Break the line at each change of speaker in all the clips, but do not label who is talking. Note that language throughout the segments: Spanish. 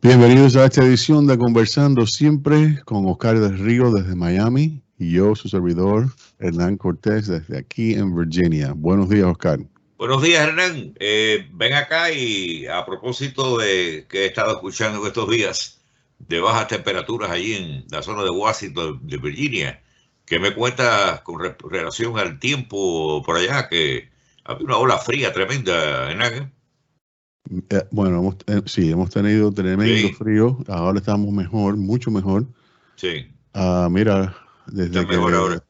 Bienvenidos a esta edición de Conversando Siempre con Oscar del Río desde Miami y yo, su servidor, Hernán Cortés, desde aquí en Virginia. Buenos días, Oscar.
Buenos días, Hernán. Ven acá y a propósito de que he estado escuchando estos días de bajas temperaturas allí en la zona de Washington, de Virginia, ¿qué me cuentas con relación al tiempo por allá? Que había una ola fría tremenda, Hernán.
Bueno, hemos tenido tremendo frío. Ahora estamos mejor, mucho mejor.
Sí.
Mira, desde
está mejor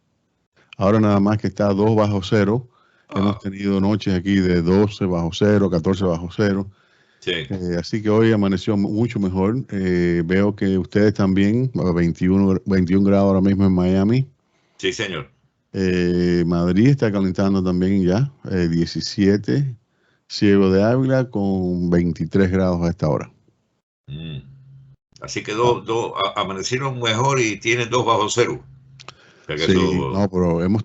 ahora nada más que está 2 bajo cero. Hemos tenido noches aquí de 12 bajo cero, 14 bajo cero.
Sí.
Así que hoy amaneció mucho mejor. Veo que ustedes también, 21 grados ahora mismo en Miami.
Sí, señor.
Madrid está calentando también ya, 17. Ciego de Ávila con 23 grados a esta hora.
Así que amanecieron mejor y tienen 2 bajo cero.
Sí, no, pero hemos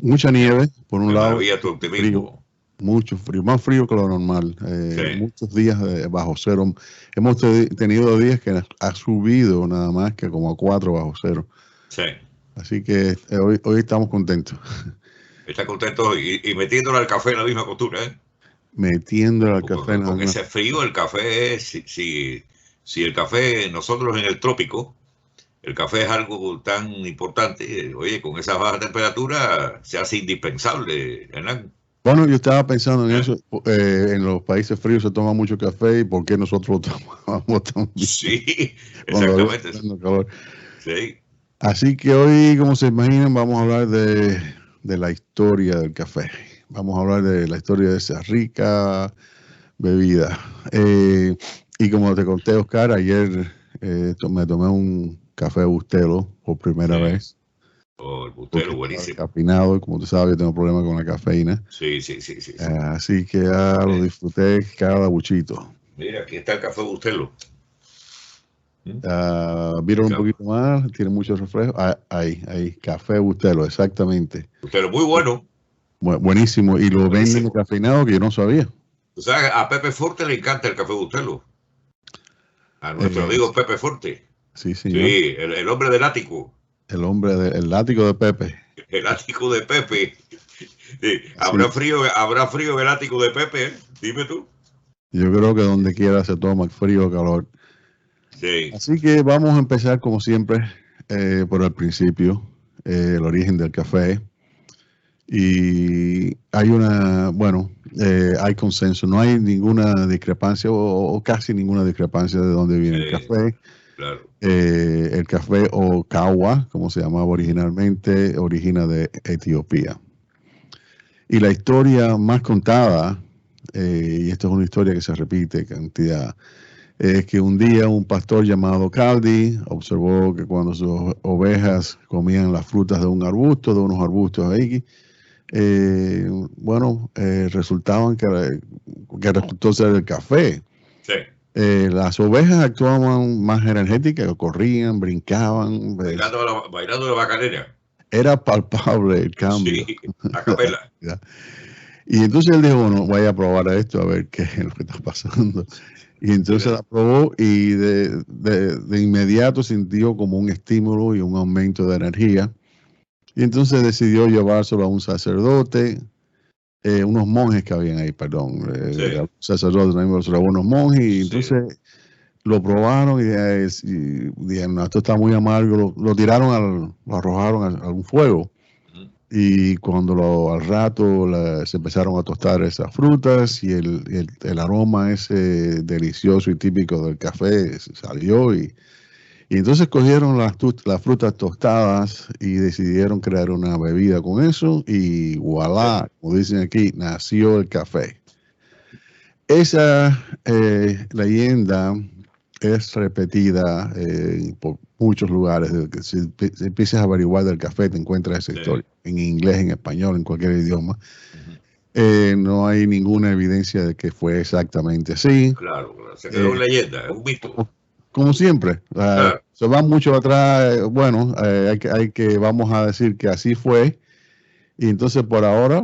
mucha nieve, por un lado.
Frío,
mucho frío, más frío que lo normal.
Sí.
Muchos días bajo cero. Hemos tenido días que ha subido nada más que como a 4 bajo cero.
Sí.
Así que hoy estamos contentos.
Está contento y metiéndole al café en la misma costura, ¿eh?
Metiéndole al café.
Con ese frío, el café, si el café, nosotros en el trópico, el café es algo tan importante, oye, con esa baja temperatura se hace indispensable, Hernán.
Bueno, yo estaba pensando en eso, en los países fríos se toma mucho café y por qué nosotros lo tomamos también.
Sí, exactamente.
Sí. Así que hoy, como se imaginan, vamos a hablar de la historia del café. Vamos a hablar de la historia de esa rica bebida. Y como te conté, Oscar, ayer me tomé un café Bustelo por primera vez.
Oh, el Bustelo, buenísimo.
Cafinado, como tú sabes, yo tengo problemas con la cafeína.
Sí.
Así que lo disfruté cada buchito.
Mira, aquí está el café Bustelo.
Vieron un poquito más, tiene mucho refresco. Ahí, café Bustelo, exactamente.
Bustelo, muy bueno.
Buenísimo, y lo venden cafeinado que yo no sabía.
O sea, a Pepe Forte le encanta el café Bustelo. A nuestro amigo Pepe Forte.
Sí, señor.
Sí, el hombre del ático.
El látigo de Pepe.
El ático de Pepe. Sí. ¿Habrá frío en el ático de Pepe? ¿Eh? Dime tú.
Yo creo que donde quiera se toma frío o calor.
Sí.
Así que vamos a empezar como siempre por el principio, el origen del café. Y hay consenso, no hay ninguna discrepancia o casi ninguna discrepancia de dónde viene el café.
Claro.
El café o cawa, como se llamaba originalmente, origina de Etiopía. Y la historia más contada, y esto es una historia que se repite cantidad, es que un día un pastor llamado Caldi observó que cuando sus ovejas comían las frutas de unos arbustos ahí, resultaban que resultó ser el café.
Sí.
Las ovejas actuaban más energéticas, corrían, brincaban.
Bailando la bacanera.
Era palpable el cambio.
Sí, a capela.
Y entonces él dijo, bueno, voy a probar esto a ver qué es lo que está pasando. Y entonces la probó y de inmediato sintió como un estímulo y un aumento de energía. Y entonces decidió llevárselo a un sacerdote, unos monjes que habían ahí, sacerdotes, unos monjes, y entonces lo probaron y dijeron, no, esto está muy amargo, lo tiraron, lo arrojaron a un fuego. Y cuando al rato se empezaron a tostar esas frutas y el aroma ese delicioso y típico del café salió y entonces cogieron las frutas tostadas y decidieron crear una bebida con eso y voilà, como dicen aquí, nació el café. Esa leyenda es repetida por muchos lugares. Si empiezas a averiguar del café, te encuentras esa historia. En inglés, en español, en cualquier idioma. No hay ninguna evidencia de que fue exactamente así.
Claro, se quedó una leyenda, es un mito.
Como siempre, se va mucho atrás. Vamos a decir que así fue. Y entonces por ahora,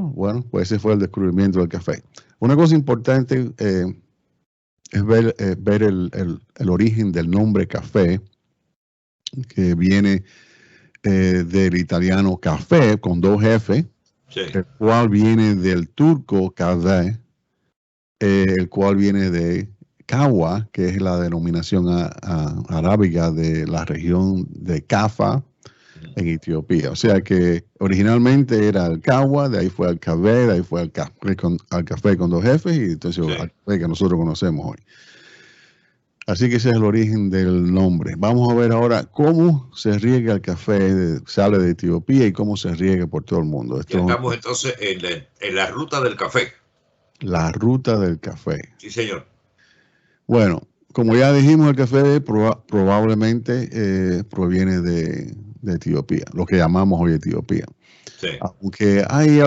pues ese fue el descubrimiento del café. Una cosa importante es ver el origen del nombre café, que viene del italiano café con 2 F,
Sí.
el cual viene del turco kahve, el cual viene de Kawa, que es la denominación arábiga de la región de Kaffa en Etiopía. O sea que originalmente era el Kawa, de ahí fue al café, de ahí fue al café con 2 Fs y entonces
Sí.
al café que nosotros conocemos hoy. Así que ese es el origen del nombre. Vamos a ver ahora cómo se riega el café, sale de Etiopía y cómo se riega por todo el mundo.
Ya
Esto
estamos entonces en la ruta del café.
la ruta del café.
Sí, señor.
Bueno, como ya dijimos, el café probablemente proviene de Etiopía, lo que llamamos hoy Etiopía.
Sí.
Aunque hay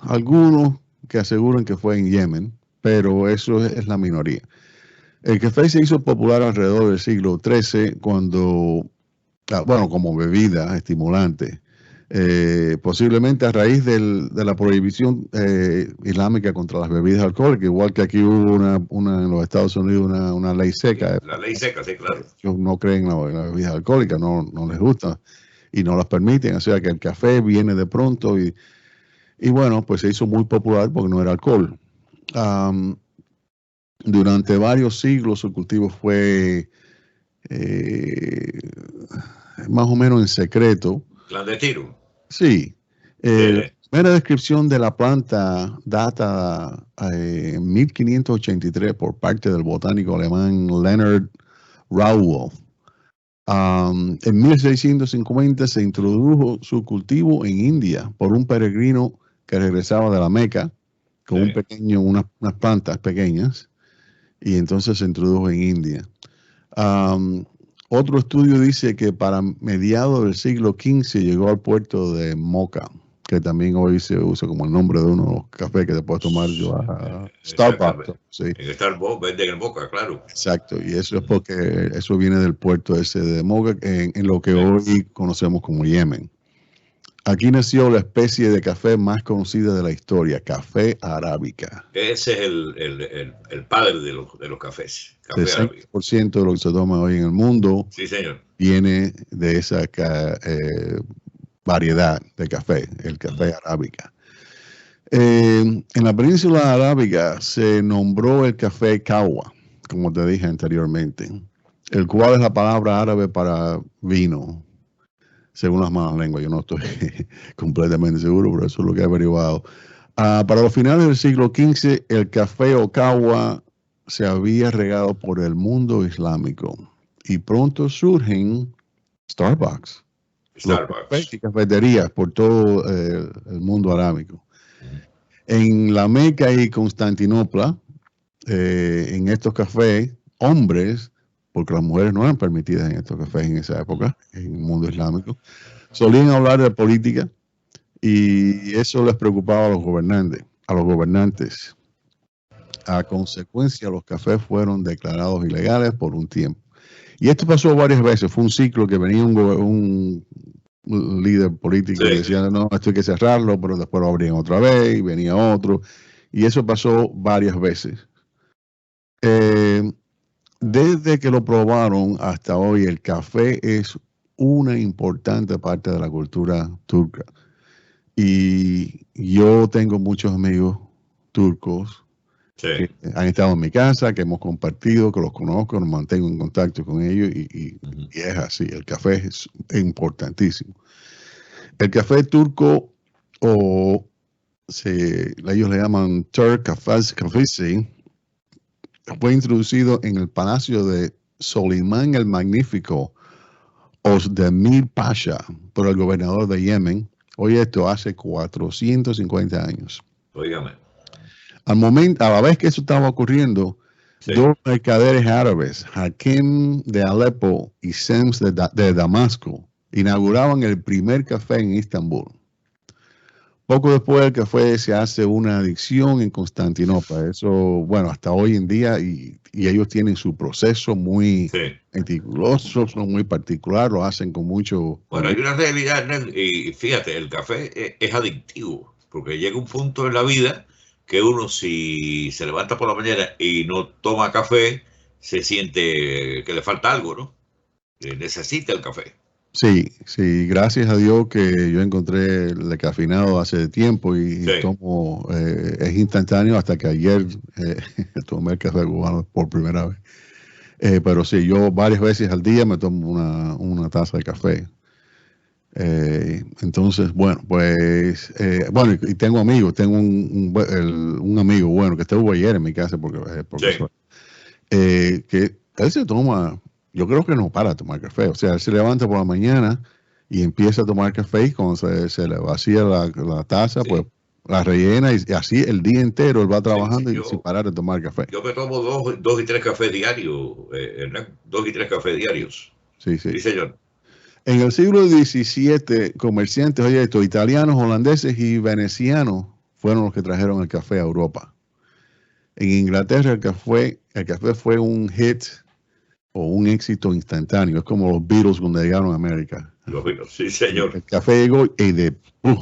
algunos que aseguran que fue en Yemen, pero eso es la minoría. El café se hizo popular alrededor del siglo XIII cuando, bueno, como bebida estimulante, posiblemente a raíz de la prohibición islámica contra las bebidas alcohólicas, igual que aquí hubo una en los Estados Unidos una ley seca.
La ley seca, sí, claro.
Ellos no creen en la bebida alcohólica, no les gusta y no las permiten, o sea que el café viene de pronto y bueno, pues se hizo muy popular porque no era alcohol. Durante varios siglos su cultivo fue más o menos en secreto.
Clandestino.
Sí.
Sí.
La primera descripción de la planta data en 1583 por parte del botánico alemán Leonard Rauwolf. En 1650 se introdujo su cultivo en India por un peregrino que regresaba de la Meca con unas plantas pequeñas, y entonces se introdujo en India. Otro estudio dice que para mediados del siglo XV llegó al puerto de Mocha, que también hoy se usa como el nombre de uno de los cafés que te puedes tomar yo a Starbucks. Sí.
En Starbucks venden el Mocha, claro.
Exacto, y eso es porque eso viene del puerto ese de Mocha, en lo que hoy conocemos como Yemen. Aquí nació la especie de café más conocida de la historia, café arábica.
Ese es el padre de los cafés. Café
60% de lo que se toma hoy en el mundo,
sí, señor,
viene de esa variedad de café, el café arábica. En la península arábiga se nombró el café Kawa, como te dije anteriormente, el cual es la palabra árabe para vino, según las malas lenguas. Yo no estoy completamente seguro, pero eso es lo que he averiguado. Para los finales del siglo XV, el café o Kawa se había regado por el mundo islámico y pronto surgen Starbucks y cafeterías por todo el mundo arábico. En la Meca y Constantinopla, en estos cafés, hombres, porque las mujeres no eran permitidas en estos cafés en esa época, en el mundo islámico, solían hablar de política y eso les preocupaba a los gobernantes. A consecuencia, los cafés fueron declarados ilegales por un tiempo. Y esto pasó varias veces. Fue un ciclo que venía un líder político y decía, no, esto hay que cerrarlo, pero después lo abrían otra vez y venía otro. Y eso pasó varias veces. Desde que lo probaron hasta hoy, el café es una importante parte de la cultura turca. Y yo tengo muchos amigos turcos que han estado en mi casa, que hemos compartido, que los conozco, nos mantengo en contacto con ellos y es así, el café es importantísimo. El café turco, o ellos le llaman Turk Cafesi, fue introducido en el palacio de Solimán el Magnífico, Ozdemir Pasha, por el gobernador de Yemen. Oye, esto hace 450 años.
Óigame.
A la vez que eso estaba ocurriendo, dos mercaderes árabes, Hakim de Alepo y Sems de Damasco, inauguraban el primer café en Estambul. Poco después el café se hace una adicción en Constantinopla. Eso, bueno, hasta hoy en día, y ellos tienen su proceso muy meticuloso, son muy particular, lo hacen con mucho...
Bueno, hay una realidad, y fíjate, el café es adictivo, porque llega un punto en la vida que uno si se levanta por la mañana y no toma café, se siente que le falta algo, ¿no? Que necesita el café.
Sí, sí, gracias a Dios que yo encontré el descafeinado hace tiempo y
Sí.
tomo, es instantáneo hasta que ayer tomé el café cubano por primera vez. Pero sí, yo varias veces al día me tomo una taza de café. Entonces, bueno, pues, bueno, y tengo amigos, tengo un amigo bueno que estuvo ayer en mi casa porque
Sí.
que él se toma, yo creo que no para de tomar café, o sea, él se levanta por la mañana y empieza a tomar café y cuando se le vacía la taza,
Sí.
pues la rellena y así el día entero él va trabajando
Sí,
y sin parar de tomar café.
yo me tomo dos y tres cafés diarios, Hernán, 2 y 3 cafés diarios.
Sí, sí.
Sí, señor.
En el siglo XVII, comerciantes, oye esto, italianos, holandeses y venecianos fueron los que trajeron el café a Europa. En Inglaterra el café fue un hit o un éxito instantáneo. Es como los Beatles cuando llegaron a América.
Los vinos, sí, señor.
El café llegó y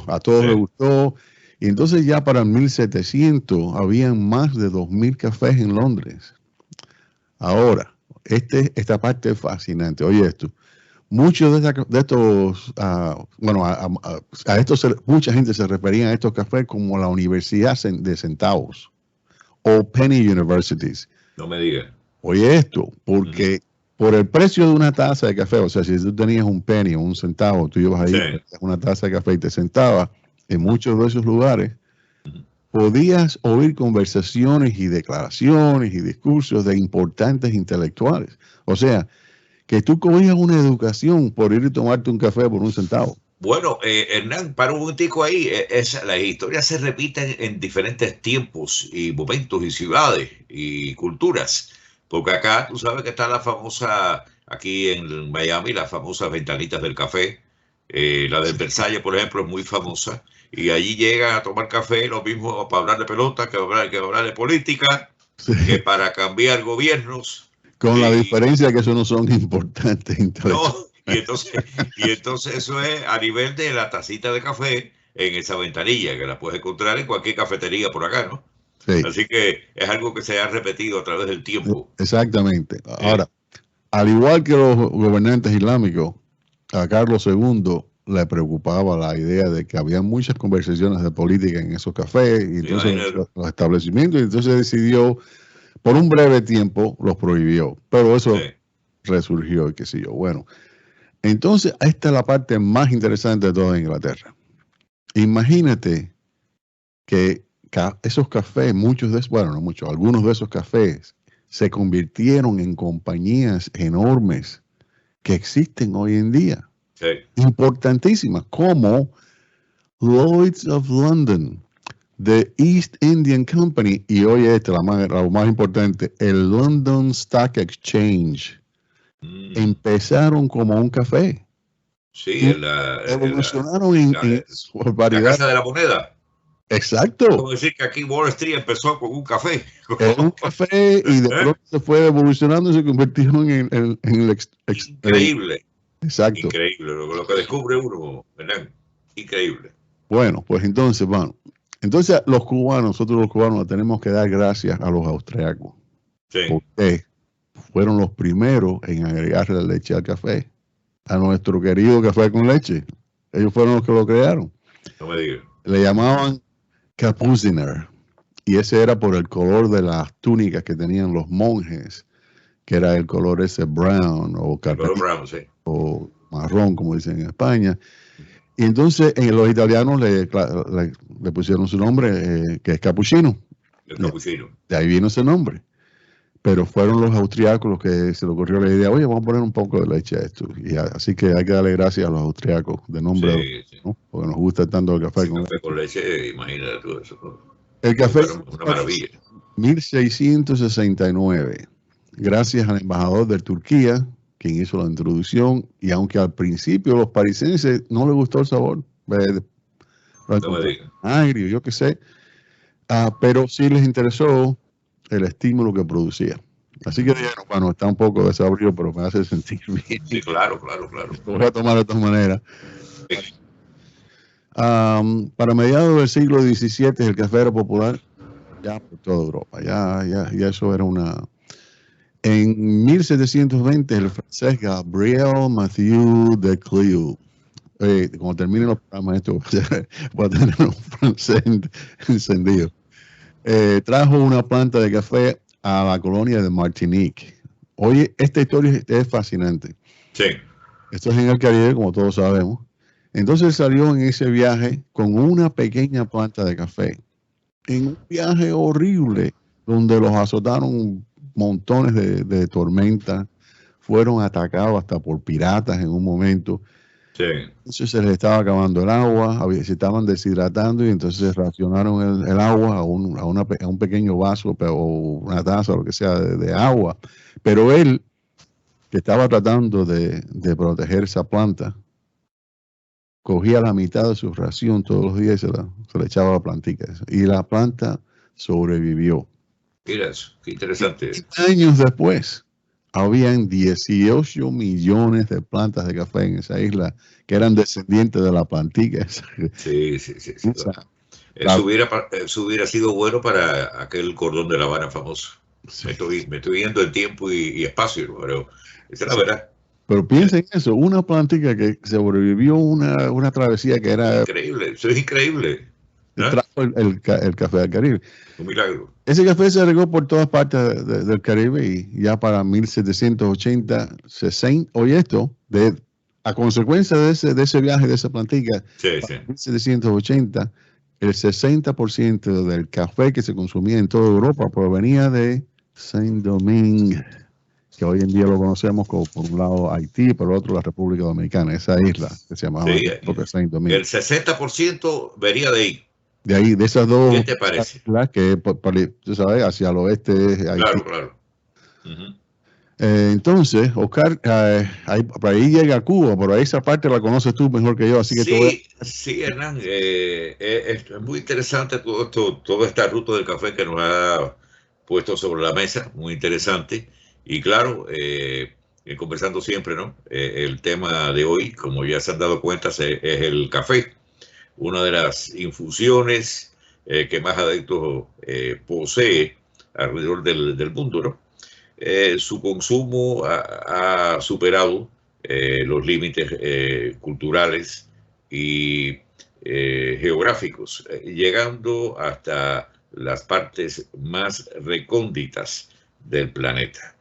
a todos les gustó. Y entonces ya para 1700 habían más de 2000 cafés en Londres. Ahora, esta parte es fascinante. Oye esto. Muchos de estos, bueno, a estos, mucha gente se refería a estos cafés como la universidad de centavos o penny universities.
No me digas.
Oye esto, porque por el precio de una taza de café, o sea, si tú tenías un penny o un centavo, tú ibas ahí, una taza de café y te sentabas, en muchos de esos lugares, podías oír conversaciones y declaraciones y discursos de importantes intelectuales. O sea, que tú cogías una educación por ir y tomarte un café por un centavo.
Bueno, Hernán, para un momentico ahí, las historias se repiten en diferentes tiempos y momentos y ciudades y culturas, porque acá tú sabes que está la famosa, aquí en Miami, las famosas ventanitas del café, la del Versalles, por ejemplo, es muy famosa, y allí llegan a tomar café, lo mismo para hablar de pelota, que hablar de política,
Sí.
que para cambiar gobiernos.
Con la diferencia que eso no son importantes intelectuales.
No, y entonces eso es a nivel de la tacita de café en esa ventanilla, que la puedes encontrar en cualquier cafetería por acá, ¿no?
Sí.
Así que es algo que se ha repetido a través del tiempo.
Exactamente. Ahora, al igual que los gobernantes islámicos, a Carlos II le preocupaba la idea de que había muchas conversaciones de política en esos cafés y entonces los establecimientos, y entonces decidió, por un breve tiempo, los prohibió, pero eso resurgió y qué sé yo. Bueno, entonces esta es la parte más interesante de toda Inglaterra. Imagínate que esos cafés, algunos de esos cafés se convirtieron en compañías enormes que existen hoy en día.
Sí.
Importantísimas, como Lloyd's of London, the East Indian Company, y oye, lo más importante, el London Stock Exchange. Empezaron como un café.
Sí,
evolucionaron en su variedad.
La Casa de la Moneda.
Exacto.
Como decir que aquí Wall Street empezó con un café.
Era un café y de pronto se fue evolucionando y se convirtieron en el
increíble.
Exacto.
Increíble lo que descubre uno, ¿verdad? Increíble.
Bueno, pues entonces, entonces nosotros los cubanos tenemos que dar gracias a los austriacos.
Sí.
Porque fueron los primeros en agregarle la leche al café. A nuestro querido café con leche. Ellos fueron los que lo crearon.
No me digas.
Le llamaban Kapuziner. Y ese era por el color de las túnicas que tenían los monjes, que era el color ese brown o o marrón, como dicen en España. Y entonces los italianos le pusieron su nombre, que es capuchino.
El capuchino.
De ahí vino ese nombre. Pero fueron los austriacos los que se le ocurrió la idea, oye, vamos a poner un poco de leche a esto. Y así que hay que darle gracias a los austriacos de nombre, ¿no? Porque nos gusta tanto el café
con leche, imagínate todo eso.
El café es
una maravilla.
1669, gracias al embajador de Turquía, quien hizo la introducción, y aunque al principio los parisenses no les gustó el sabor, agrio, yo qué sé, pero sí les interesó el estímulo que producía. Así que dijeron, bueno, está un poco desabrido, pero me hace sentir bien.
Sí, claro.
Lo voy a tomar de todas maneras. Para mediados del siglo XVII el café era popular ya por toda Europa. Ya eso era una... En 1720, el francés Gabriel Mathieu de Clio, cuando termine los programas, esto voy a tener un francés encendido, trajo una planta de café a la colonia de Martinique. Oye, esta historia es fascinante.
Sí.
Esto es en el Caribe, como todos sabemos. Entonces salió en ese viaje con una pequeña planta de café, en un viaje horrible, donde los azotaron montones de tormentas, fueron atacados hasta por piratas en un momento.
Sí.
Entonces se les estaba acabando el agua, se estaban deshidratando y entonces racionaron el agua a un pequeño vaso o una taza o lo que sea de agua. Pero él, que estaba tratando de proteger esa planta, cogía la mitad de su ración todos los días y se le echaba a la plantica. Y la planta sobrevivió.
Mira eso, qué interesante.
20 años después, habían 18 millones de plantas de café en esa isla que eran descendientes de la plantica.
Sí. Eso hubiera sido bueno para aquel cordón de La Habana famoso. Sí. Me estoy viendo el tiempo y espacio, pero esa es la verdad.
Pero piensen eso, una plantica que sobrevivió una travesía que era...
Increíble, eso es increíble.
Trajo el café del Caribe.
Un milagro.
Ese café se regó por todas partes del Caribe y ya para 1780, 60, oye esto, a consecuencia de ese viaje, de esa plantica,
sí.
1780, el 60% del café que se consumía en toda Europa provenía de Saint-Domingue, que hoy en día lo conocemos como, por un lado, Haití, por otro, la República Dominicana, esa isla que se llamaba
Saint-Domingue. El 60% venía de ahí.
De ahí, de esas dos.
¿Qué te parece?
Que, tú sabes, hacia el oeste. Haití.
Claro.
Entonces, Oscar, por ahí llega Cuba, por ahí esa parte la conoces tú mejor que yo, así que
sí, Hernán, es muy interesante toda esta ruta del café que nos ha puesto sobre la mesa, muy interesante. Y claro, conversando siempre, ¿no? El tema de hoy, como ya se han dado cuenta, es el café, una de las infusiones que más adeptos posee alrededor del mundo, ¿no? Su consumo ha superado los límites culturales y geográficos, llegando hasta las partes más recónditas del planeta.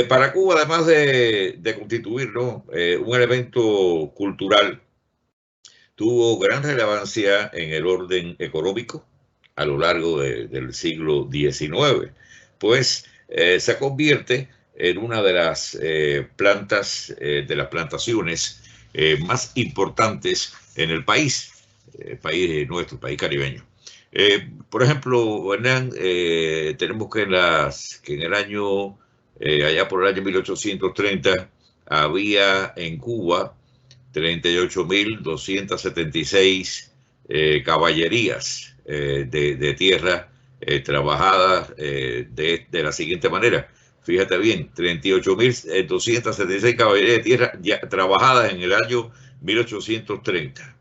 Para Cuba, además de constituir, ¿no? Un elemento cultural, tuvo gran relevancia en el orden económico a lo largo del siglo XIX, pues se convierte en una de las plantas, de las plantaciones más importantes en el país nuestro, país caribeño. Por ejemplo, Hernán, tenemos que en el año, allá por el año 1830, había en Cuba 38.276 caballerías de tierra trabajadas de la siguiente manera. Fíjate bien, 38.276 caballerías de tierra ya trabajadas en el año 1830.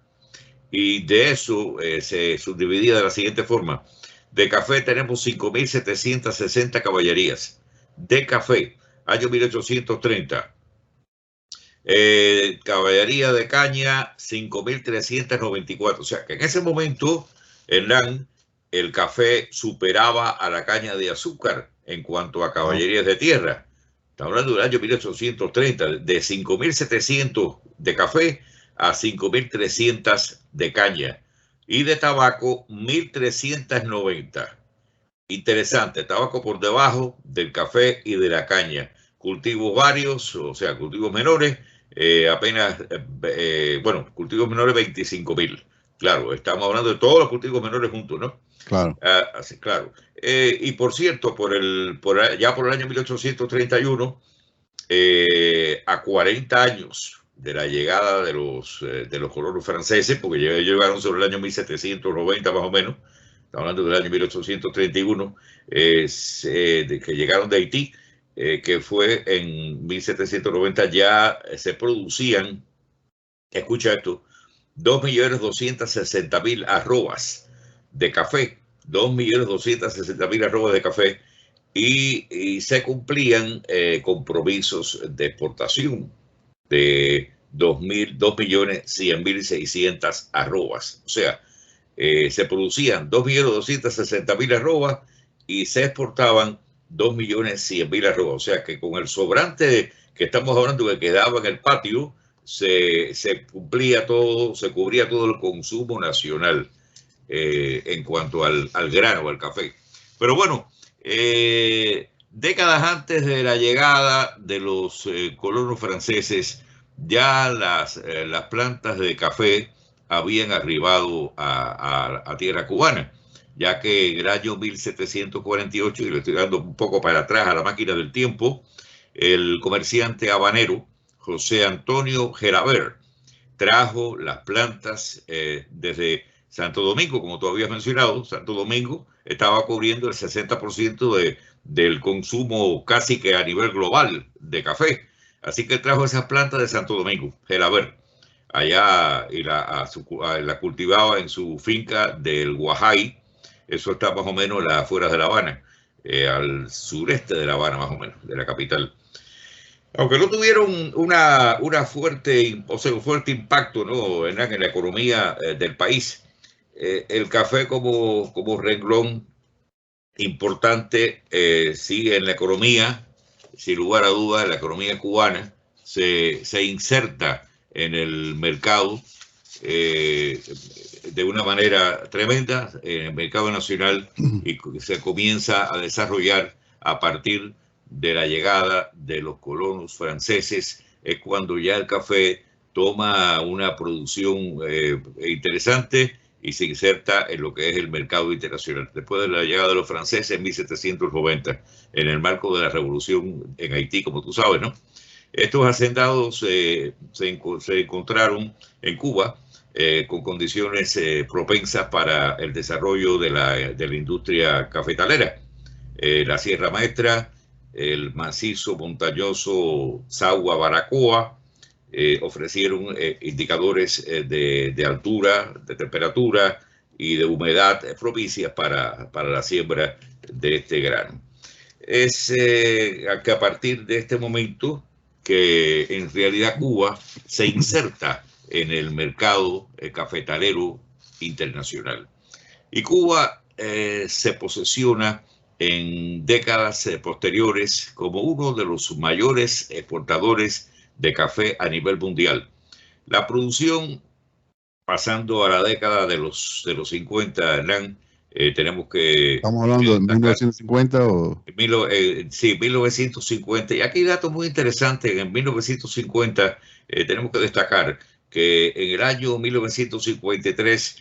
Y de eso se subdividía de la siguiente forma. De café tenemos 5.760 caballerías. De café, año 1830. Caballería de caña 5.394. O sea que en ese momento, Hernán, el café superaba a la caña de azúcar en cuanto a caballerías de tierra. Estamos hablando del año 1830, de 5.700 de café a 5.300 de caña. Y de tabaco, 1.390. Interesante, tabaco por debajo del café y de la caña. Cultivos varios, o sea, cultivos menores, cultivos menores 25.000. Claro, estamos hablando de todos los cultivos menores juntos, ¿no?
Claro.
Así, claro. Y por cierto, ya por el año 1831, a 40 años de la llegada de los colonos franceses, porque llegaron sobre el año 1790 más o menos, estamos hablando del año 1831, que llegaron de Haití, que fue en 1790, ya se producían, escucha esto, 2.260.000 arrobas de café 2.260.000 arrobas de café y se cumplían compromisos de exportación de 2.100.600 arrobas. O sea, se producían 2.260.000 arrobas y se exportaban 2.100.000 arrobas. O sea que con el sobrante que estamos hablando que quedaba en el patio, se cumplía todo, se cubría todo el consumo nacional en cuanto al grano, al café. Pero bueno, décadas antes de la llegada de los colonos franceses, ya las plantas de café habían arribado a tierra cubana, ya que en el año 1748, y le estoy dando un poco para atrás a la máquina del tiempo, el comerciante habanero José Antonio Gelabert trajo las plantas desde Santo Domingo, como tú habías mencionado. Santo Domingo estaba cubriendo el 60% del consumo casi que a nivel global de café. Así que trajo esas plantas de Santo Domingo, Gelabert, allá y la cultivaba en su finca del Guajay. Eso está más o menos a las afueras de La Habana, al sureste de La Habana, más o menos, de la capital. Aunque no tuvieron un fuerte impacto, ¿no?, en la economía del país, el café como renglón importante, sí, en la economía, sin lugar a dudas, en la economía cubana, se inserta en el mercado de una manera tremenda, en el mercado nacional, y se comienza a desarrollar a partir de la llegada de los colonos franceses. Es cuando ya el café toma una producción interesante y se inserta en lo que es el mercado internacional. Después de la llegada de los franceses en 1790, en el marco de la revolución en Haití, como tú sabes, ¿no? Estos hacendados se encontraron en Cuba con condiciones propensas para el desarrollo de la industria cafetalera. La Sierra Maestra, el macizo montañoso Sagua Baracoa, ofrecieron indicadores de altura, de temperatura y de humedad propicias para la siembra de este grano. Es que a partir de este momento que en realidad Cuba se inserta en el mercado cafetalero internacional. Y Cuba se posiciona en décadas posteriores como uno de los mayores exportadores de café a nivel mundial. La producción, pasando a la década de los 50, Hernán, tenemos que...
¿Estamos hablando de 1950 o...?
Sí, 1950. Y aquí hay datos muy interesantes. En 1950 tenemos que destacar que en el año 1953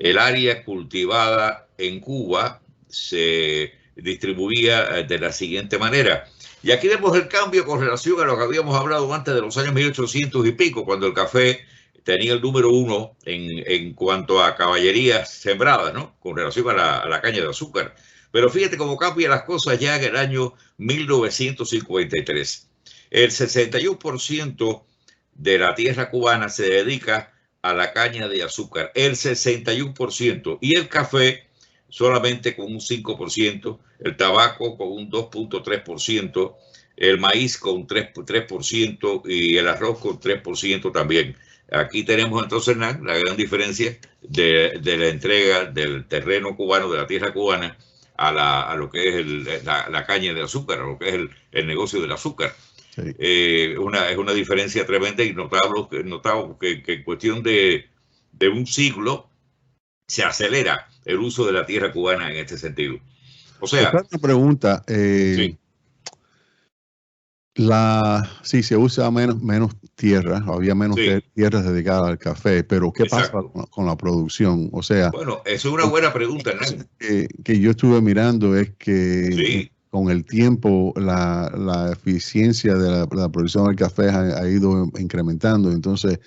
el área cultivada en Cuba se distribuía de la siguiente manera. Y aquí vemos el cambio con relación a lo que habíamos hablado antes de los años 1800 y pico, cuando el café tenía el número 1 en cuanto a caballerías sembradas, ¿no?, con relación a la caña de azúcar. Pero fíjate cómo cambian las cosas ya en el año 1953. El 61% de la tierra cubana se dedica a la caña de azúcar, el 61%, y el café solamente con un 5%, el tabaco con un 2.3%, el maíz con 3% y el arroz con 3% también. Aquí tenemos entonces la gran diferencia de la entrega del terreno cubano, de la tierra cubana, a lo que es la caña de azúcar, a lo que es el negocio del azúcar. Sí. Es una diferencia tremenda y notable que en cuestión de un siglo se acelera el uso de la tierra cubana en este sentido. O sea...
Otra pregunta.
Sí.
Sí, se usa menos tierra, había menos tierras dedicadas al café, pero ¿qué Exacto. pasa con la producción? O sea...
Bueno, eso es una buena pregunta, Hernán.
Que yo estuve mirando es que con el tiempo la eficiencia de la producción del café ha ido incrementando, entonces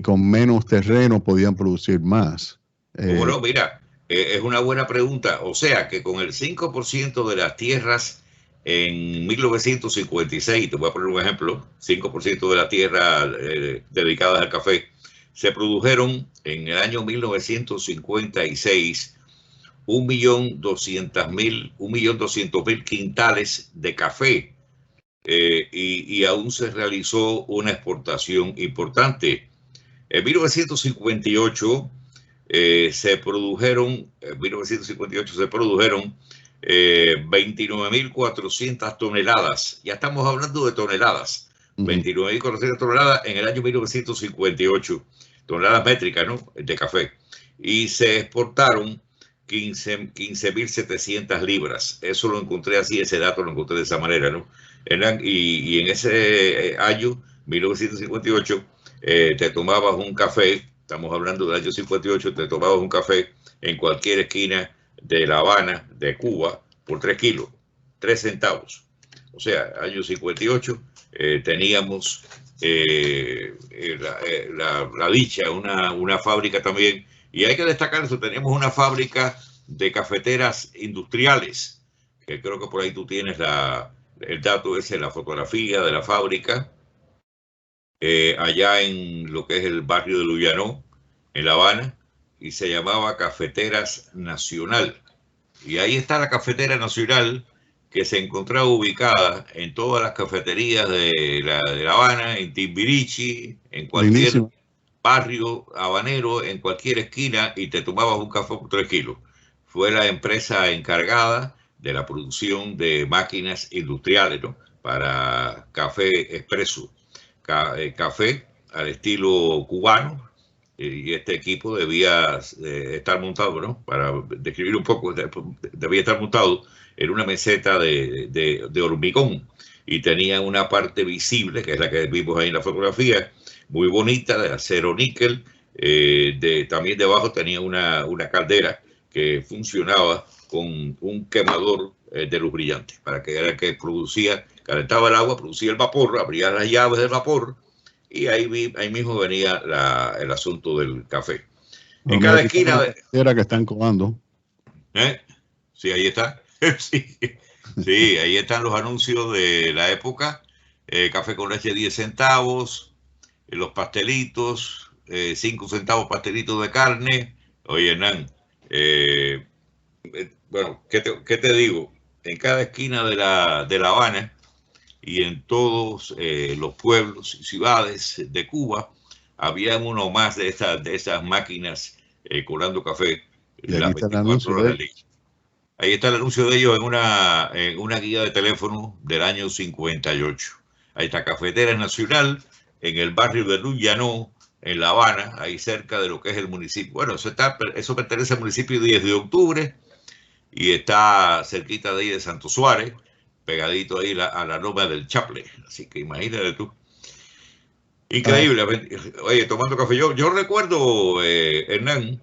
con menos terreno podían producir más.
Bueno, mira, es una buena pregunta. O sea, que con el 5% de las tierras en 1956, te voy a poner un ejemplo, 5% de la tierra dedicadas al café, se produjeron en el año 1956 1.200.000 quintales de café, y aún se realizó una exportación importante. En 1958 se produjeron 29.400 toneladas. Ya estamos hablando de toneladas. 29.400 toneladas en el año 1958, toneladas métricas, ¿no?, de café. Y se exportaron 15.700 libras. Eso lo encontré así, ese dato lo encontré de esa manera, ¿no? Y en ese año, 1958, te tomabas un café, estamos hablando del año 58, te tomabas un café en cualquier esquina de La Habana, de Cuba, por 3 kilos, 3 centavos. O sea, año 58, teníamos la dicha, una fábrica también, y hay que destacar eso, teníamos una fábrica de cafeteras industriales, que creo que por ahí tú tienes el dato ese, la fotografía de la fábrica, allá en lo que es el barrio de Luyanó, en La Habana, y se llamaba Cafeteras Nacional. Y ahí está la Cafetera Nacional, que se encontraba ubicada en todas las cafeterías de La Habana, en Timbiriche, en cualquier barrio habanero, en cualquier esquina, y te tomabas un café por 3 kilos. Fue la empresa encargada de la producción de máquinas industriales, ¿no?, para café expreso, café al estilo cubano, y este equipo debía estar montado, ¿no?, para describir un poco, debía estar montado en una meseta de hormigón, y tenía una parte visible, que es la que vimos ahí en la fotografía, muy bonita, de acero níquel. También debajo tenía una caldera que funcionaba con un quemador de luz brillante, para que era el que producía, calentaba el agua, producía el vapor, abría las llaves del vapor, y ahí mismo venía el asunto del café. En cada esquina...
Era que están comando.
Sí, ahí está. Sí, ahí están los anuncios de la época. Café con leche 10 centavos, los pastelitos, 5 centavos pastelitos de carne. Oye, Hernán, bueno, ¿qué te digo? En cada esquina de La Habana y en todos los pueblos y ciudades de Cuba había uno más de esas máquinas colando café las 24 horas del día. Ahí está el anuncio de ellos en una guía de teléfono del año 58. Ahí está Cafeteras Nacional, en el barrio de Luyanó, en La Habana, ahí cerca de lo que es el municipio. Bueno, eso pertenece al municipio 10 de octubre, y está cerquita de ahí de Santo Suárez, pegadito ahí a la loma del Chaple. Así que imagínate tú. Increíble. Oye, tomando café. Yo recuerdo, Hernán,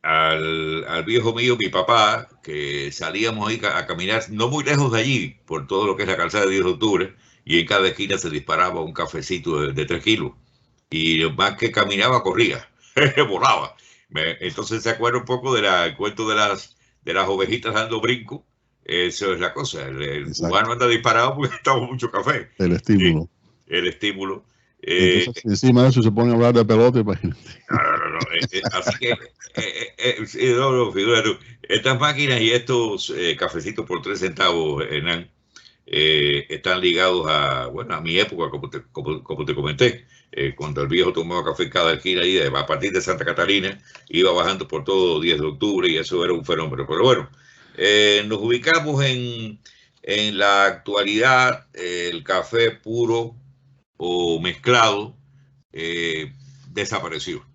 al viejo mío, mi papá, que salíamos ahí a caminar no muy lejos de allí, por todo lo que es la calzada de 10 de octubre, y en cada esquina se disparaba un cafecito de 3 kilos. Y más que caminaba, corría, volaba. Entonces se acuerda un poco del cuento de las ovejitas dando brinco. Eso es la cosa. El cubano anda disparado porque estamos mucho café.
El estímulo.
Sí, el estímulo.
Entonces, encima de eso se pone a hablar de pelota, imagínate.
No. Así que, figúrate tú, estas máquinas y estos cafecitos por 3 centavos, Hernán, están ligados a mi época, como te comenté, cuando el viejo tomaba café en cada esquina, y a partir de Santa Catalina iba bajando por todo 10 de octubre, y eso era un fenómeno. Pero bueno, nos ubicamos en la actualidad. El café puro o mezclado desapareció.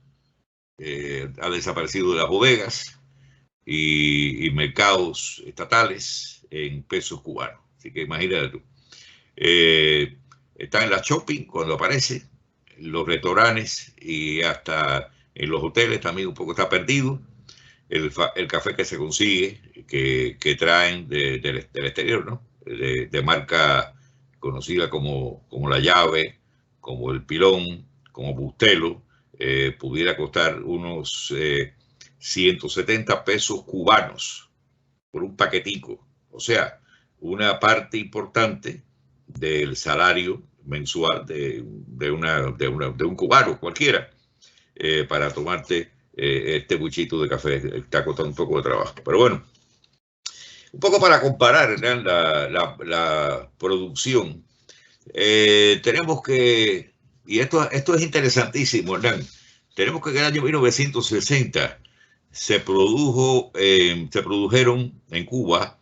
Ha desaparecido de las bodegas y mercados estatales en pesos cubanos. Así que imagínate tú. Está en la shopping cuando aparece, los restaurantes y hasta en los hoteles también un poco está perdido. El café que se consigue, que traen del exterior, ¿no? De marca conocida como La Llave, como El Pilón, como Bustelo, pudiera costar unos 170 pesos cubanos por un paquetico. O sea, una parte importante del salario mensual de un cubano cualquiera, para tomarte este buchito de café. Está costando un poco de trabajo. Pero bueno, un poco para comparar, ¿no?, la producción. Tenemos que, y esto es interesantísimo, Hernán, tenemos que en el año 1960 se produjeron en Cuba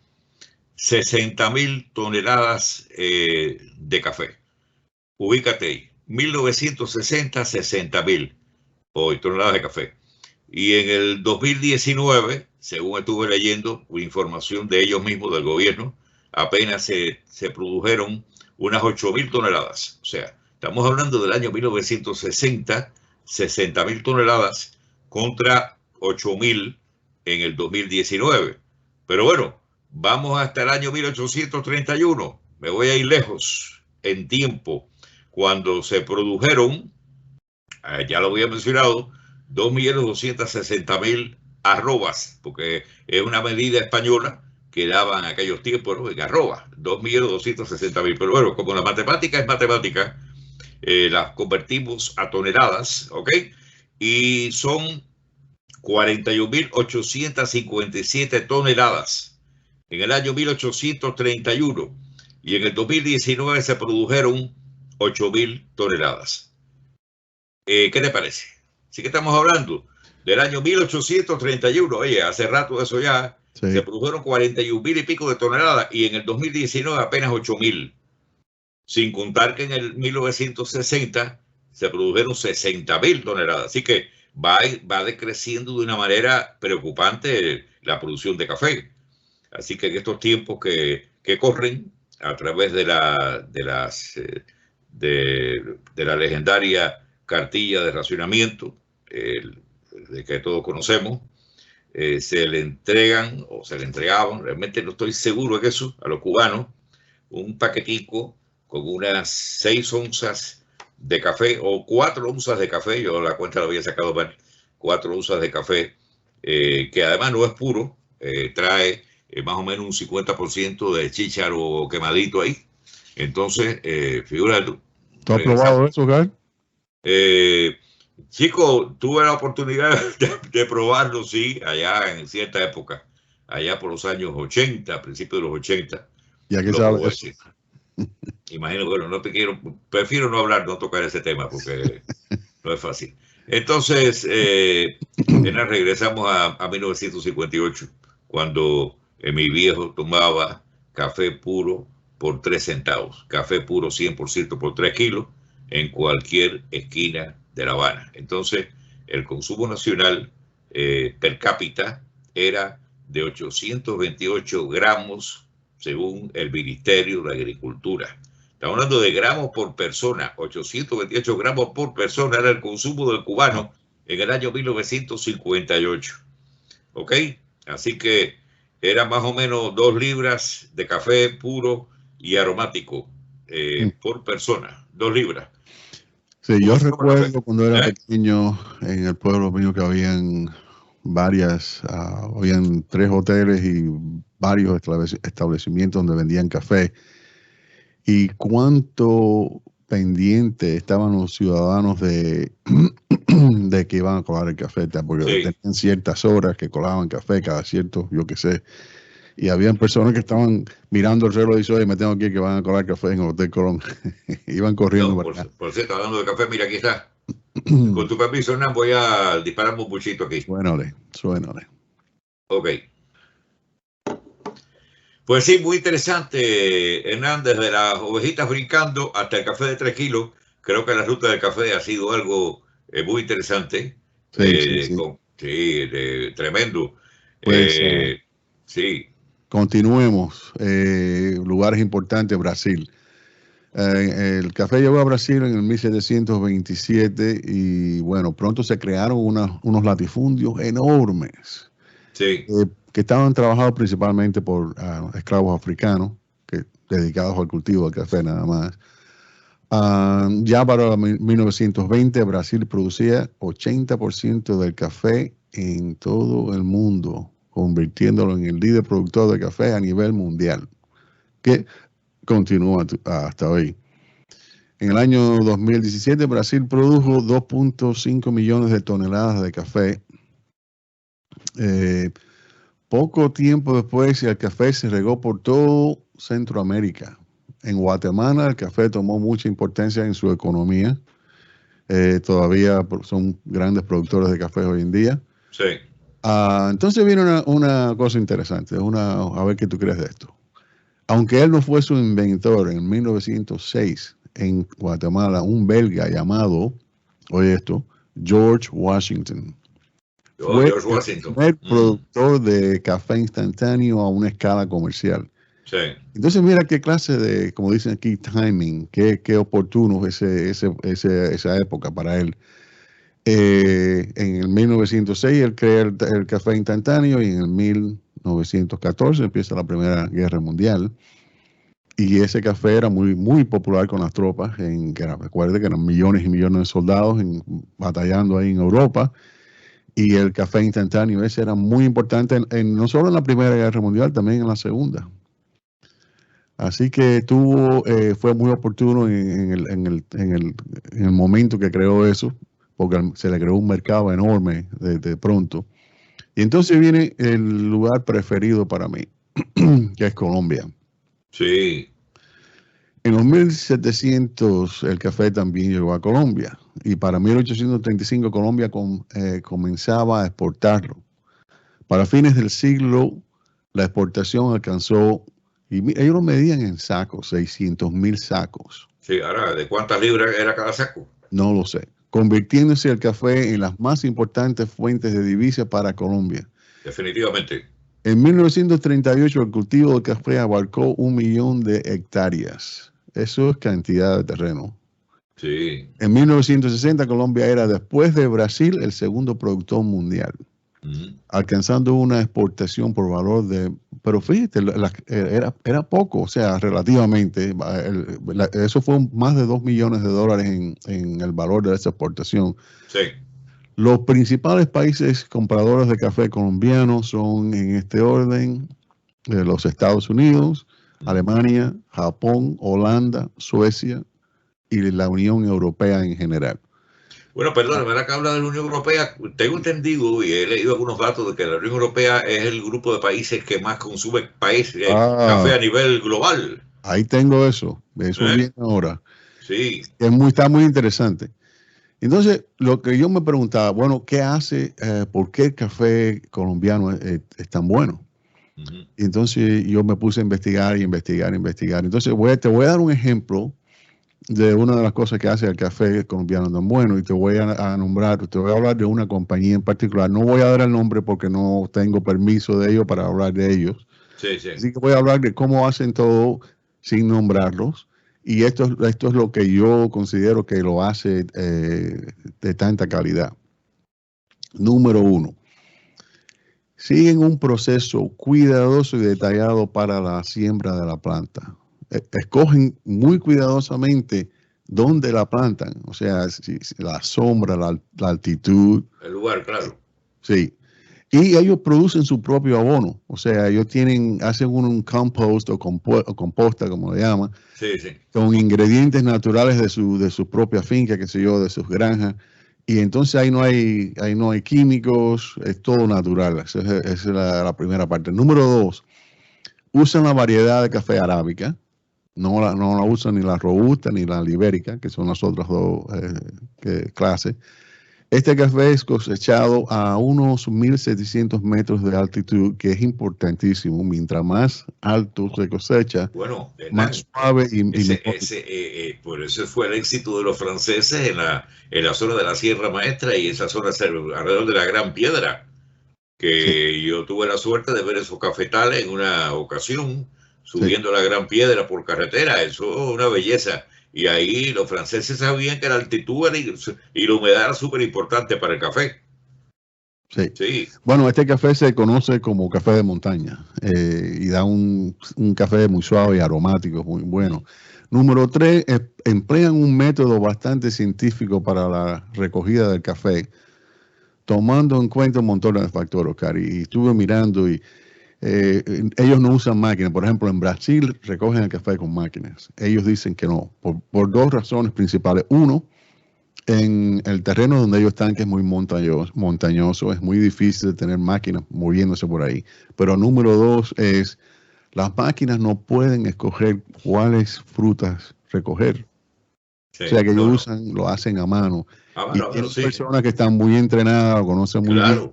60.000 toneladas de café. Ubícate ahí, 1960, 60.000 toneladas de café. Y en el 2019, según estuve leyendo información de ellos mismos, del gobierno, apenas se produjeron unas 8.000 toneladas. O sea, estamos hablando del año 1960, 60.000 toneladas contra 8.000 en el 2019. Pero bueno, vamos hasta el año 1831. Me voy a ir lejos en tiempo, cuando se produjeron, ya lo había mencionado, 2.260.000 arrobas, porque es una medida española que daban en aquellos tiempos, ¿no?, en arrobas, 2.260.000. Pero bueno, como la matemática es matemática, las convertimos a toneladas, ¿ok? Y son 41.857 toneladas en el año 1831. Y en el 2019 se produjeron 8.000 toneladas. ¿Qué te parece? Sí que estamos hablando del año 1831. Oye, hace rato eso ya. Sí. Se produjeron 41.000 y pico de toneladas y en el 2019 apenas 8.000. Sin contar que en el 1960 se produjeron 60.000 toneladas. Así que va decreciendo de una manera preocupante la producción de café. Así que en estos tiempos que corren, a través de la legendaria cartilla de racionamiento, de que todos conocemos, se le entregan o se le entregaban, realmente no estoy seguro de eso, a los cubanos, un paquetico con unas 6 onzas de café o 4 onzas de café. Yo la cuenta la había sacado mal. 4 onzas de café, que además no es puro, trae más o menos un 50% de chícharo quemadito ahí. Entonces, figúrate.
¿Tú has probado eso, Gary?
Chico, tuve la oportunidad de probarlo, sí, allá en cierta época, allá por los años 80, principios de los 80.
¿Y a qué sabe eso?
Imagino, bueno, prefiero no hablar, no tocar ese tema porque no es fácil. Entonces, regresamos a 1958, cuando mi viejo tomaba café puro por 3 centavos, café puro 100% por 3 kilos en cualquier esquina de La Habana. Entonces, el consumo nacional per cápita era de 828 gramos, según el Ministerio de Agricultura. Estamos hablando de gramos por persona. 828 gramos por persona era el consumo del cubano en el año 1958. ¿Ok? Así que era más o menos 2 libras de café puro y aromático por persona. 2 libras.
Sí, yo recuerdo cuando era pequeño en el pueblo mío que habían habían 3 hoteles y varios establecimientos donde vendían café. Y cuánto pendiente estaban los ciudadanos de que iban a colar el café, porque tenían ciertas horas que colaban café, cada cierto, yo qué sé. Y habían personas que estaban mirando el reloj y dicen, oye, me tengo que ir, que van a colar café en el Hotel Colón. Iban corriendo.
No, por cierto, hablando de café, mira, aquí está. Con tu permiso, Hernán, voy a disparar un buchito aquí.
Suénale.
Ok. Pues sí, muy interesante, Hernán, desde las ovejitas brincando hasta el café de 3 kilos. Creo que la ruta del café ha sido algo muy interesante. Sí, tremendo.
Pues,
sí.
Continuemos. Lugares importantes, Brasil. El café llegó a Brasil en el 1727 y bueno, pronto se crearon unos latifundios enormes.
Sí.
Que estaban trabajados principalmente por esclavos africanos, dedicados al cultivo del café nada más. Ya para 1920 Brasil producía 80% del café en todo el mundo, convirtiéndolo en el líder productor de café a nivel mundial, que continúa hasta hoy. En el año 2017 Brasil produjo 2.5 millones de toneladas de café Poco tiempo después, el café se regó por todo Centroamérica. En Guatemala, el café tomó mucha importancia en su economía. Todavía son grandes productores de café hoy en día.
Sí.
Entonces viene una cosa interesante, a ver qué tú crees de esto. Aunque él no fue su inventor, en 1906, en Guatemala, un belga llamado, oye esto, George Washington, fue
George Washington.
El primer productor de café instantáneo a una escala comercial.
Sí.
Entonces mira qué clase de, como dicen aquí, timing, qué oportuno esa época para él. En el 1906 él crea el café instantáneo y en el 1914 empieza la Primera Guerra Mundial. Y ese café era muy popular con las tropas. Recuerde que eran millones y millones de soldados batallando ahí en Europa. Y el café instantáneo ese era muy importante no solo en la Primera Guerra Mundial, también en la Segunda. Así que fue muy oportuno en el momento que creó eso, porque se le creó un mercado enorme de pronto. Y entonces viene el lugar preferido para mí, que es Colombia.
Sí.
En los 1700 el café también llegó a Colombia y para 1835 Colombia comenzaba a exportarlo. Para fines del siglo la exportación alcanzó, y ellos lo medían en sacos, 600,000 sacos.
Sí, ahora, ¿de cuántas libras era cada saco?
No lo sé. Convirtiéndose el café en las más importantes fuentes de divisas para Colombia.
Definitivamente.
En 1938 el cultivo de café abarcó 1 millón de hectáreas. Eso es cantidad de terreno.
Sí.
En 1960 Colombia era, después de Brasil, el segundo productor mundial, alcanzando una exportación por valor pero fíjate, era poco, o sea, relativamente, eso fue más de $2 millones en el valor de esa exportación.
Sí.
Los principales países compradores de café colombiano son, en este orden, los Estados Unidos, Alemania, Japón, Holanda, Suecia y la Unión Europea en general.
Bueno, perdón, ahora que habla de la Unión Europea, tengo entendido y he leído algunos datos de que la Unión Europea es el grupo de países que más consume café a nivel global.
Ahí tengo eso viene ahora.
Sí.
Está muy interesante. Entonces, lo que yo me preguntaba, bueno, ¿qué hace, por qué el café colombiano es tan bueno? Y entonces yo me puse a investigar. Entonces te voy a dar un ejemplo de una de las cosas que hace el café colombiano tan bueno y te voy a hablar de una compañía en particular. No voy a dar el nombre porque no tengo permiso de ellos para hablar de ellos.
Sí, sí.
Así que voy a hablar de cómo hacen todo sin nombrarlos. Y esto es lo que yo considero que lo hace de tanta calidad. Número 1. Siguen un proceso cuidadoso y detallado para la siembra de la planta. Escogen muy cuidadosamente dónde la plantan, o sea, la sombra, la altitud.
El lugar, claro.
Sí. Y ellos producen su propio abono, o sea, ellos hacen un compost o composta, como le llaman,
sí, sí,
con ingredientes naturales de su propia finca, qué sé yo, de sus granjas. Y entonces ahí no hay químicos, es todo natural. Esa es la primera parte. Número 2, usan la variedad de café arábica. No la usan ni la robusta ni la ibérica, que son las otras dos clases. Este café es cosechado a unos 1,700 metros de altitud, que es importantísimo. Mientras más alto se cosecha,
bueno,
más suave y
por eso fue el éxito de los franceses en la zona de la Sierra Maestra y esa zona alrededor de la Gran Piedra, que sí. Yo tuve la suerte de ver esos cafetales en una ocasión, subiendo la Gran Piedra por carretera. Eso es una belleza. Y ahí los franceses sabían que la altitud y la humedad era súper importante para el café.
Sí. Sí. Bueno, este café se conoce como café de montaña y da un café muy suave y aromático, muy bueno. Número 3, emplean un método bastante científico para la recogida del café, tomando en cuenta un montón de factores, Oscar. Y estuve mirando y ellos no usan máquinas. Por ejemplo, en Brasil recogen el café con máquinas. Ellos dicen que no, por 2 razones principales. Uno, en el terreno donde ellos están, que es muy montañoso, es muy difícil tener máquinas moviéndose por ahí. Pero número 2 es, las máquinas no pueden escoger cuáles frutas recoger.
Sí,
o sea que ellos lo hacen a mano. Y tienen personas que están muy entrenadas, lo conocen muy bien.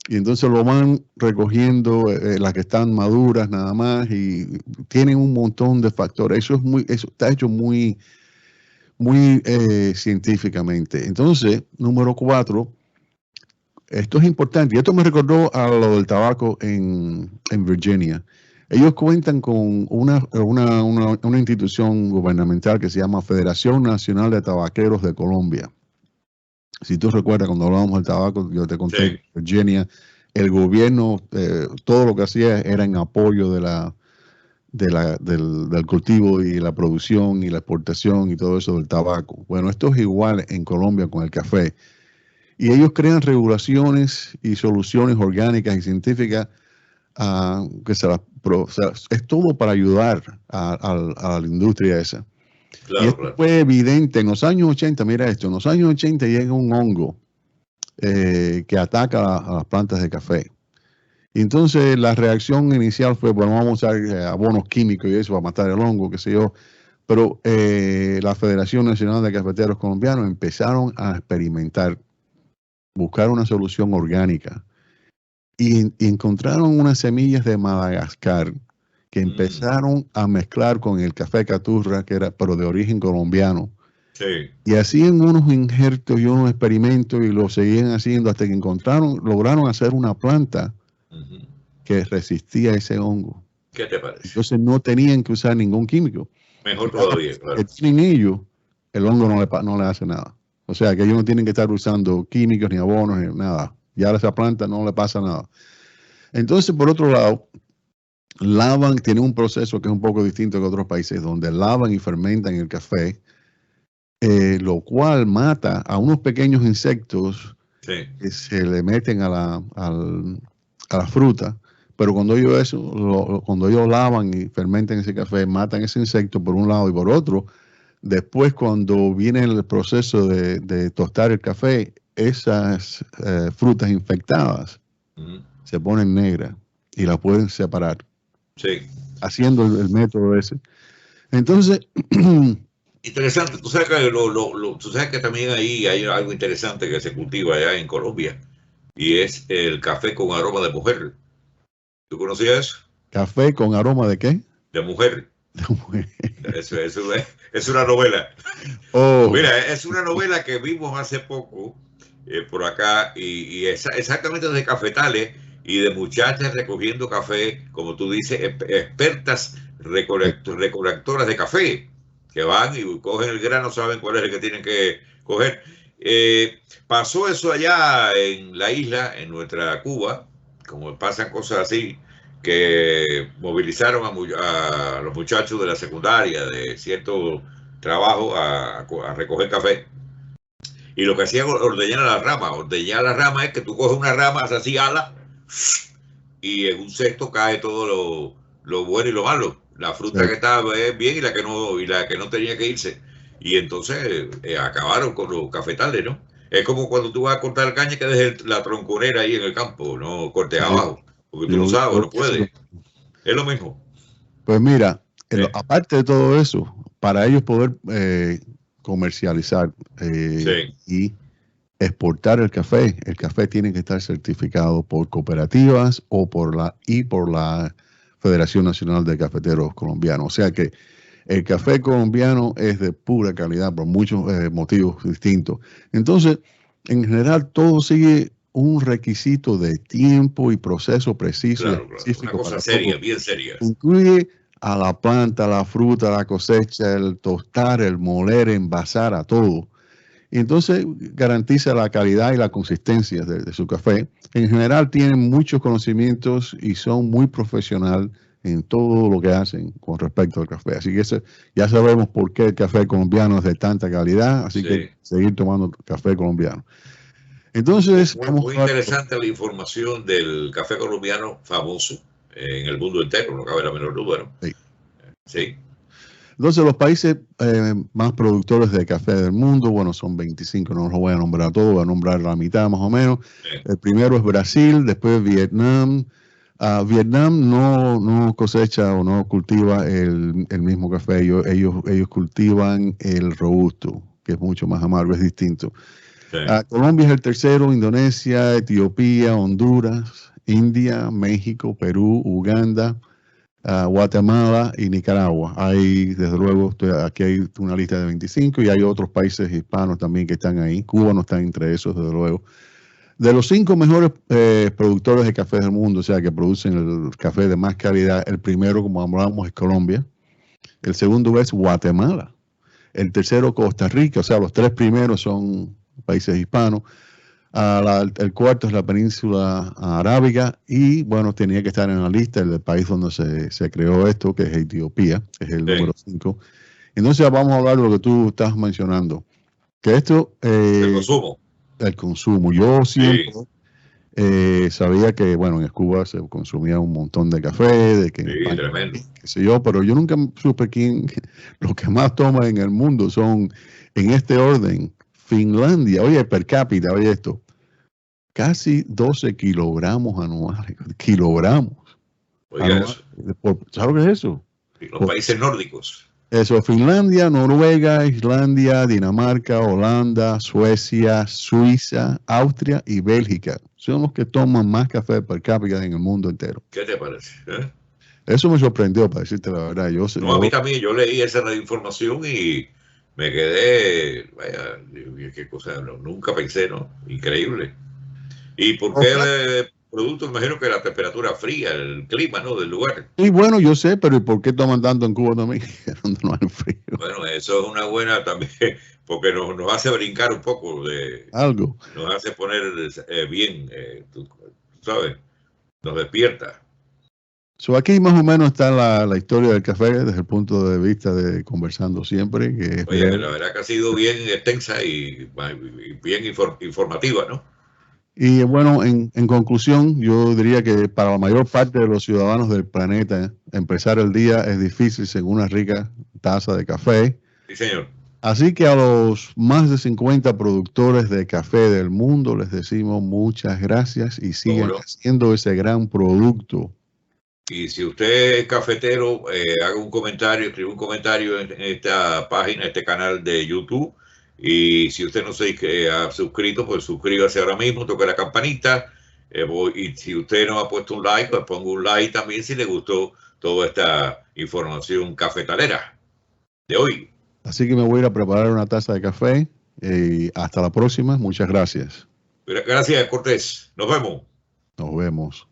Y entonces lo van recogiendo, las que están maduras nada más, y tienen un montón de factores. Eso está hecho muy científicamente. Entonces, número 4, esto es importante, y esto me recordó a lo del tabaco en Virginia. Ellos cuentan con una institución gubernamental que se llama Federación Nacional de Tabaqueros de Colombia. Si tú recuerdas, cuando hablábamos del tabaco, yo te conté que Virginia, el gobierno, todo lo que hacía era en apoyo del cultivo y la producción y la exportación y todo eso del tabaco. Bueno, esto es igual en Colombia con el café. Y ellos crean regulaciones y soluciones orgánicas y científicas es todo para ayudar a la industria esa.
Claro,
y esto fue evidente en los años 80. Mira esto, en los años 80 llega un hongo que ataca a las plantas de café. Y entonces la reacción inicial fue, bueno, vamos a usar abonos químicos y eso para matar el hongo, qué sé yo. Pero la Federación Nacional de Cafeteros Colombianos empezaron a experimentar, buscar una solución orgánica. Y encontraron unas semillas de Madagascar que empezaron a mezclar con el café caturra, pero de origen colombiano.
Sí.
Y hacían unos injertos y unos experimentos y lo seguían haciendo hasta que lograron hacer una planta que resistía ese hongo.
¿Qué te parece?
Entonces no tenían que usar ningún químico.
Mejor todavía, claro.
Que tienen ellos, el hongo no le hace nada. O sea que ellos no tienen que estar usando químicos ni abonos ni nada. Ya a esa planta no le pasa nada. Entonces, por otro lado, tienen un proceso que es un poco distinto que otros países, donde lavan y fermentan el café, lo cual mata a unos pequeños insectos que se le meten a la fruta. Pero cuando ellos lavan y fermentan ese café, matan ese insecto por un lado, y por otro, después cuando viene el proceso de tostar el café, esas frutas infectadas se ponen negras y las pueden separar.
Sí.
Haciendo el método ese. Entonces...
Interesante. Tú sabes que también ahí hay algo interesante que se cultiva allá en Colombia, y es el café con aroma de mujer. ¿Tú conocías eso?
¿Café con aroma de qué?
De mujer. Eso es una novela.
Oh.
Mira, es una novela que vimos hace poco por acá, y exactamente de cafetales y de muchachas recogiendo café, como tú dices, expertas recolectoras de café, que van y cogen el grano, saben cuál es el que tienen que coger. Pasó eso allá en la isla, en nuestra Cuba, como pasan cosas así, que movilizaron a los muchachos de la secundaria, de cierto trabajo, a recoger café. Y lo que hacían es ordeñar la rama. Ordeñar la rama es que tú coges una rama, haces así ala, y en un cesto cae todo lo bueno y lo malo. La fruta que estaba bien y la que no tenía que irse. Y entonces acabaron con los cafetales, ¿no? Es como cuando tú vas a cortar caña, que dejes la tronconera ahí en el campo, no cortes abajo, porque tú no sabes, no puedes. Es lo mismo.
Pues mira, aparte de todo eso, para ellos poder comercializar y exportar el café tiene que estar certificado por cooperativas o por la Federación Nacional de Cafeteros Colombianos. O sea que el café colombiano es de pura calidad por muchos motivos distintos. Entonces, en general, todo sigue un requisito de tiempo y proceso preciso.
Claro. Una cosa seria, bien seria.
Incluye a la planta, la fruta, la cosecha, el tostar, el moler, envasar, a todo. Y entonces garantiza la calidad y la consistencia de su café. En general tienen muchos conocimientos y son muy profesionales en todo lo que hacen con respecto al café. Así que ya sabemos por qué el café colombiano es de tanta calidad, así que seguir tomando café colombiano. Entonces,
muy interesante la información del café colombiano famoso en el mundo entero, no cabe la menor duda, ¿no?
Sí.
Sí.
Entonces, los países más productores de café del mundo, bueno, son 25, no los voy a nombrar todos, voy a nombrar la mitad más o menos. El primero es Brasil, después Vietnam. Vietnam no cosecha o no cultiva el mismo café, ellos cultivan el robusto, que es mucho más amargo, es distinto. Sí. Colombia es el tercero, Indonesia, Etiopía, Honduras, India, México, Perú, Uganda, Guatemala y Nicaragua. Hay, desde luego, aquí hay una lista de 25 y hay otros países hispanos también que están ahí. Cuba no está entre esos, desde luego. De los 5 mejores productores de café del mundo, o sea, que producen el café de más calidad, el primero, como hablamos, es Colombia. El segundo es Guatemala. El tercero, Costa Rica. O sea, los 3 primeros son países hispanos. El cuarto es la península arábiga y, bueno, tenía que estar en la lista el país donde se creó esto, que es Etiopía, que es el número 5. Entonces vamos a hablar de lo que tú estás mencionando, que esto...
el consumo.
El consumo. Yo siempre sabía que, bueno, en Cuba se consumía un montón de café, de que
sí, tremendo.
Qué sé yo, pero yo nunca supe quién, los que más toman en el mundo son, en este orden, Finlandia, oye, per cápita, oye esto, casi 12 kilogramos anuales, kilogramos.
Oiga, anuales.
¿Sabes qué es eso?
Los países nórdicos.
Eso, Finlandia, Noruega, Islandia, Dinamarca, Holanda, Suecia, Suiza, Austria y Bélgica. Son los que toman más café per cápita en el mundo entero.
¿Qué te parece?
Eso me sorprendió, para decirte la verdad.
A mí también, yo leí esa información y me quedé, vaya, qué cosa, nunca pensé, ¿no? Increíble. ¿Y por qué producto? Imagino que la temperatura fría, el clima, ¿no? Del lugar.
Y bueno, yo sé, pero ¿y por qué toman tanto en Cuba también? Donde no hay frío.
Bueno, eso es una buena también, porque nos hace brincar un poco de...
Algo.
Nos hace poner bien, tú sabes, nos despierta.
Aquí más o menos está la historia del café desde el punto de vista de conversando siempre. Que
oye, la verdad que ha sido bien extensa y bien informativa, ¿no?
Y bueno, en conclusión, yo diría que para la mayor parte de los ciudadanos del planeta, empezar el día es difícil sin una rica taza de café.
Sí, señor.
Así que a los más de 50 productores de café del mundo les decimos muchas gracias y sigan haciendo ese gran producto.
Y si usted es cafetero, haga un comentario, escribe un comentario en esta página, este canal de YouTube. Y si usted no se ha suscrito, pues suscríbase ahora mismo, toque la campanita. Y si usted no ha puesto un like, pues ponga un like también si le gustó toda esta información cafetalera de hoy.
Así que me voy a ir a preparar una taza de café. Hasta la próxima. Muchas gracias.
Gracias, Cortés. Nos vemos.
Nos vemos.